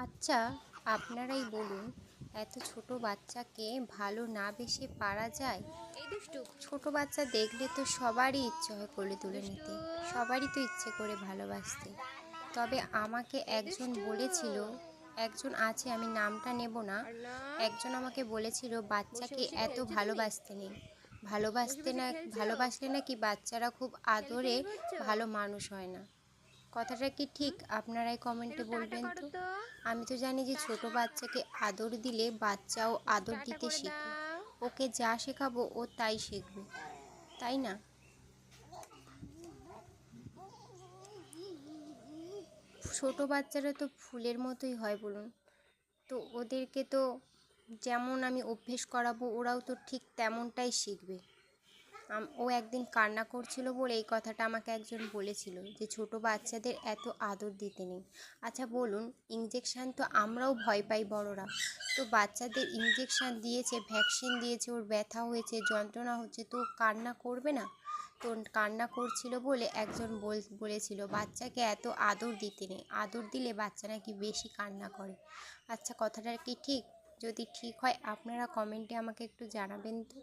আচ্ছা, আপনারাই বলুন, এত ছোট বাচ্চাকে ভালো না বেসে পারা যায়? এই দুষ্টু ছোট বাচ্চা দেখলে তো সবারই ইচ্ছে হয় কোলে তুলে দুষ্টু নিতে, সবারই তো ইচ্ছে করে ভালোবাসতে। তবে আমাকে এই একজন দুষ্টু বলেছিল, একজন আছে, আমি নামটা নেব না, অর্ণব একজন আমাকে বলেছিল বসে বাচ্চাকে বসে এত খেলছো তুমি? ভালোবাসতে নেই। বসে ভালোবাসতে বসে না, খেলছো? ভালোবাসলে নাকি বাচ্চারা খুব খেলে আদরে খেলে করছো? ভালো মানুষ হয় না। কথাটা কি ঠিক? হুম, আপনারাই কমেন্টে একটু টাটা বলবেন করো তো। তো। আমি তো জানি যে ছোট টাটা, বাচ্চাকে আদর দিলে বাচ্চাও একটু আদর টাটা দিতে করে শেখে। দাও। ওকে যা শেখাবো ও তাই শিখবে, তাই না? ছোট বাচ্চারা তো ফুলের মতোই হয় বলুন, তো ওদেরকে তো যেমন আমি অভ্যেস করাবো ওরাও তো ঠিক তেমনটাই শিখবে। ও একদিন কান্না করছিল বলে এই কথাটা আমাকে একজন বলেছিল যে ছোট বাচ্চাদের এত আদর দিতে নেই। আচ্ছা বলুন, ইঞ্জেকশান তো আমরাও ভয় পাই বড়রা, তো বাচ্চাদের ইঞ্জেকশান দিয়েছে, ভ্যাকসিন দিয়েছে, ওর ব্যথা হয়েছে, যন্ত্রণা হচ্ছে, তো কান্না করবে না? তো কান্না করছিল বলে একজন বলেছিল বাচ্চাকে এত আদর দিতে নেই, আদর দিলে বাচ্চা নাকি বেশি কান্না করে। আচ্ছা কথাটা কি ঠিক? যদি ঠিক হয় আপনারা কমেন্টে আমাকে একটু জানাবেন তো।